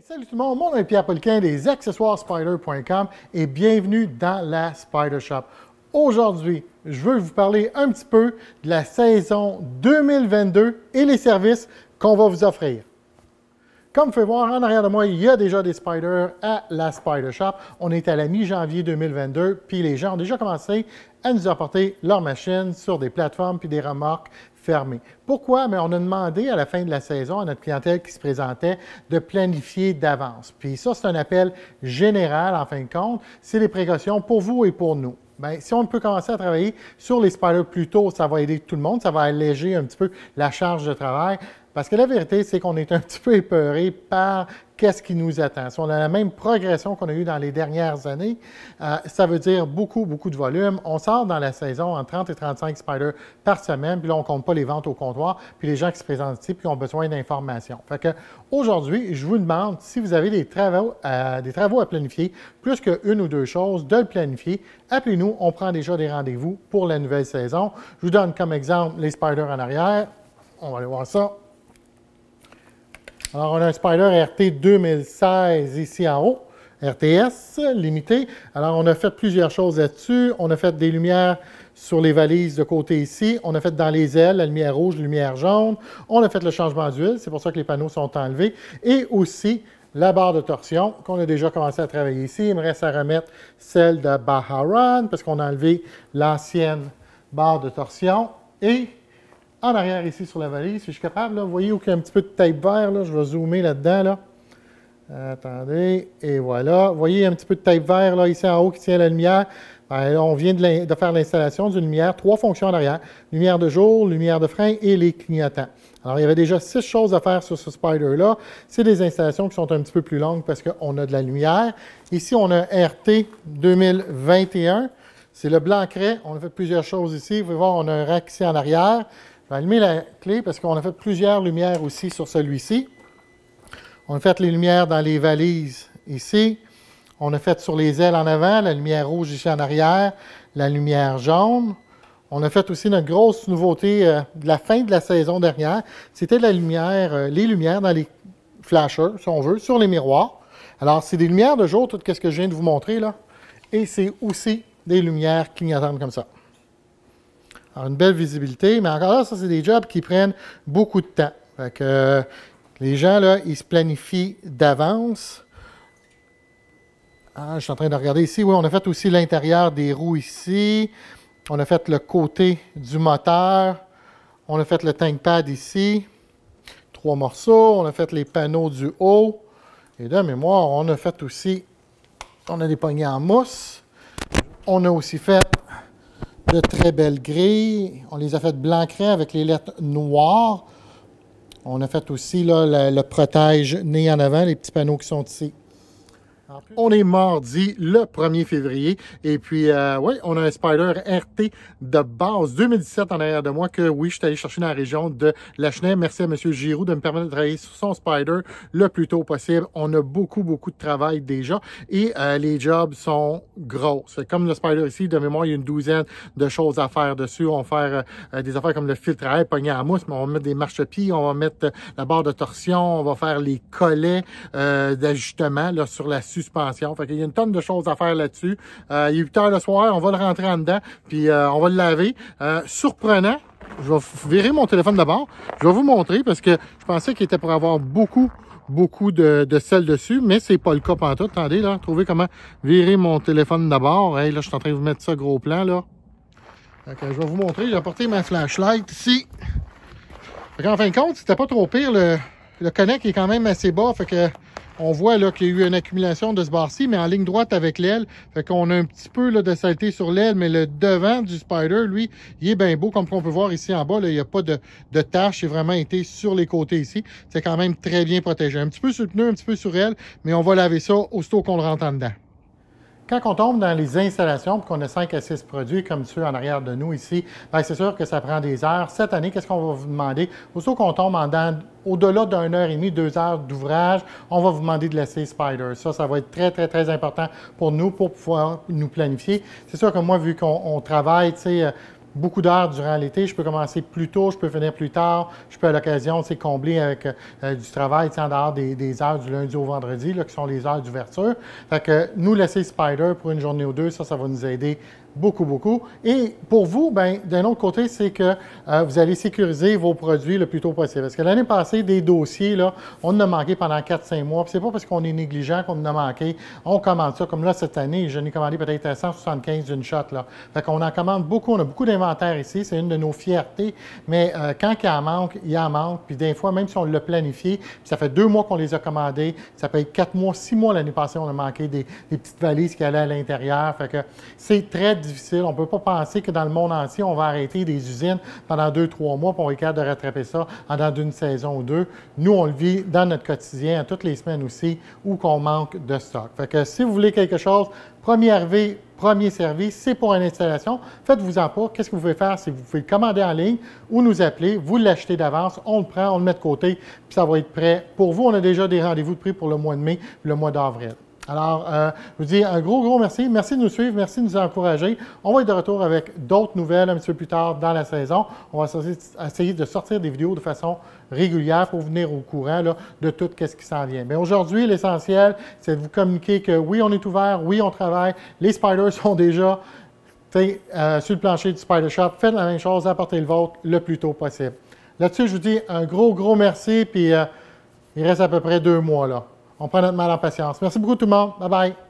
Salut tout le monde, mon nom est Pierre Poliquin des accessoirespider.com et bienvenue dans la Spider Shop. Aujourd'hui, je veux vous parler un petit peu de la saison 2022 et les services qu'on va vous offrir. Comme vous pouvez voir, en arrière de moi, il y a déjà des spiders à la Spider Shop. On est à la mi-janvier 2022, puis les gens ont déjà commencé à nous apporter leurs machines sur des plateformes puis des remorques fermées. Pourquoi? Mais on a demandé à la fin de la saison à notre clientèle qui se présentait de planifier d'avance. Puis ça, c'est un appel général, en fin de compte. C'est des précautions pour vous et pour nous. Bien, si on peut commencer à travailler sur les spiders plus tôt, ça va aider tout le monde, ça va alléger un petit peu la charge de travail. Parce que la vérité, c'est qu'on est un petit peu épeuré par qu'est-ce qui nous attend. Si on a la même progression qu'on a eue dans les dernières années, ça veut dire beaucoup de volume. On sort dans la saison en 30 et 35 spiders par semaine, puis là, on ne compte pas les ventes au comptoir, puis les gens qui se présentent ici, puis ont besoin d'informations. Fait que aujourd'hui, je vous demande, si vous avez des travaux à planifier, plus qu'une ou deux choses, de le planifier. Appelez-nous, on prend déjà des rendez-vous pour la nouvelle saison. Je vous donne comme exemple les spiders en arrière. On va aller voir ça. Alors, on a un Spider RT 2016 ici en haut, RTS limité. Alors, on a fait plusieurs choses là-dessus. On a fait des lumières sur les valises de côté ici. On a fait dans les ailes, la lumière rouge, la lumière jaune. On a fait le changement d'huile, c'est pour ça que les panneaux sont enlevés. Et aussi, la barre de torsion qu'on a déjà commencé à travailler ici. Il me reste à remettre celle de Baharan parce qu'on a enlevé l'ancienne barre de torsion. Et en arrière, ici, sur la valise, si je suis capable, là, vous voyez où il y a un petit peu de tape vert, là, je vais zoomer là-dedans, là. Attendez, et voilà. Vous voyez, il y a un petit peu de tape vert, là, ici en haut, qui tient la lumière. Bien, là, on vient de faire l'installation d'une lumière, 3 fonctions en arrière. Lumière de jour, lumière de frein et les clignotants. Alors, il y avait déjà 6 choses à faire sur ce Spider-là. C'est des installations qui sont un petit peu plus longues parce qu'on a de la lumière. Ici, on a un RT 2021. C'est le blanc craie. On a fait plusieurs choses ici. Vous pouvez voir, on a un rack ici en arrière. Je vais allumer la clé parce qu'on a fait plusieurs lumières aussi sur celui-ci. On a fait les lumières dans les valises ici. On a fait sur les ailes en avant, la lumière rouge ici en arrière, la lumière jaune. On a fait aussi notre grosse nouveauté de la fin de la saison dernière. C'était la lumière, les lumières dans les flashers, si on veut, sur les miroirs. Alors, c'est des lumières de jour, tout ce que je viens de vous montrer là. Et c'est aussi des lumières clignotantes comme ça. Alors, une belle visibilité, mais encore là, ça, c'est des jobs qui prennent beaucoup de temps. Fait que, les gens, là, ils se planifient d'avance. Ah, je suis en train de regarder ici. Oui, on a fait aussi l'intérieur des roues ici. On a fait le côté du moteur. On a fait le tank pad ici. 3 morceaux. On a fait les panneaux du haut. Et de mémoire, on a fait aussi, on a des poignées en mousse. On a aussi fait de très belles grilles. On les a faites blanc craie avec les lettres noires. On a fait aussi là, le protège-nez en avant, les petits panneaux qui sont ici. On est mardi le 1er février et puis oui, on a un Spider RT de base 2017 en arrière de moi que oui, je suis allé chercher dans la région de Lachenay. Merci à M. Giroux de me permettre de travailler sur son Spider le plus tôt possible. On a beaucoup de travail déjà et les jobs sont gros. C'est comme le Spider ici, de mémoire, il y a une douzaine de choses à faire dessus. On va faire des affaires comme le filtre à air pogné en mousse, mais on va mettre des marchepieds, on va mettre la barre de torsion, on va faire les collets d'ajustement là, sur la suspension. Fait qu'il y a une tonne de choses à faire là-dessus. Il est 8 heures le soir, on va le rentrer en dedans, puis on va le laver. Surprenant, je vais virer mon téléphone d'abord. Je vais vous montrer parce que je pensais qu'il était pour avoir beaucoup de sel dessus, mais c'est pas le cas pantoute. Attendez, là, trouvez comment virer mon téléphone d'abord. Hey, là, je suis en train de vous mettre ça gros plan, là. Fait que je vais vous montrer. J'ai apporté ma flashlight ici. Fait qu'en fin de compte, c'était pas trop pire. Le connect est quand même assez bas, fait que on voit là qu'il y a eu une accumulation de ce bar-ci, mais en ligne droite avec l'aile. Fait qu'on a un petit peu là, de saleté sur l'aile, mais le devant du Spider, lui, il est bien beau. Comme on peut voir ici en bas, là, il n'y a pas de taches. Il a vraiment été sur les côtés ici. C'est quand même très bien protégé. Un petit peu sur le pneu, un petit peu sur elle, mais on va laver ça aussitôt qu'on le rentre en dedans. Quand on tombe dans les installations, puis qu'on a 5 à 6 produits comme ceux en arrière de nous ici, c'est sûr que ça prend des heures. Cette année, qu'est-ce qu'on va vous demander? Aussitôt qu'on tombe au-delà d'1 heure et demie, 2 heures d'ouvrage, on va vous demander de laisser Spider. Ça va être très important pour nous, pour pouvoir nous planifier. C'est sûr que moi, vu qu'on travaille, tu sais, beaucoup d'heures durant l'été. Je peux commencer plus tôt, je peux finir plus tard. Je peux à l'occasion combler avec du travail en dehors des heures du lundi au vendredi, là, qui sont les heures d'ouverture. Fait que nous laisser Spyder pour une journée ou deux, ça va nous aider beaucoup, beaucoup. Et pour vous, d'un autre côté, c'est que vous allez sécuriser vos produits le plus tôt possible. Parce que l'année passée, des dossiers, là, on en a manqué pendant 4-5 mois. Ce n'est pas parce qu'on est négligent qu'on en a manqué. On commande ça. Comme là, cette année, je n'ai commandé peut-être 175 d'une shot. Là. Fait qu'on en commande beaucoup. On a beaucoup d'inventaire ici. C'est une de nos fiertés. Mais quand il en manque, il en manque. Puis des fois, même si on l'a planifié, ça fait 2 mois qu'on les a commandés. Ça peut être 4 mois, 6 mois l'année passée, on a manqué des petites valises qui allaient à l'intérieur. Fait que c'est très difficile. On ne peut pas penser que dans le monde entier, on va arrêter des usines pendant 2-3 mois pour on est capable de rattraper ça en dans une saison ou deux. Nous, on le vit dans notre quotidien, toutes les semaines aussi, où qu'on manque de stock. Fait que si vous voulez quelque chose, premier arrivé, premier servi, c'est pour une installation. Faites-vous-en pas. Qu'est-ce que vous pouvez faire? C'est que vous pouvez le commander en ligne ou nous appeler, vous l'achetez d'avance, on le prend, on le met de côté, puis ça va être prêt. Pour vous, on a déjà des rendez-vous de prix pour le mois de mai, le mois d'avril. Alors, je vous dis un gros merci. Merci de nous suivre, merci de nous encourager. On va être de retour avec d'autres nouvelles un petit peu plus tard dans la saison. On va essayer de sortir des vidéos de façon régulière pour venir au courant là, de tout ce qui s'en vient. Mais aujourd'hui, l'essentiel, c'est de vous communiquer que oui, on est ouvert, oui, on travaille. Les Spyders sont déjà sur le plancher du Spyder Shop. Faites la même chose, apportez le vôtre le plus tôt possible. Là-dessus, je vous dis un gros merci, puis il reste à peu près 2 mois là. On prend notre mal en patience. Merci beaucoup tout le monde. Bye bye.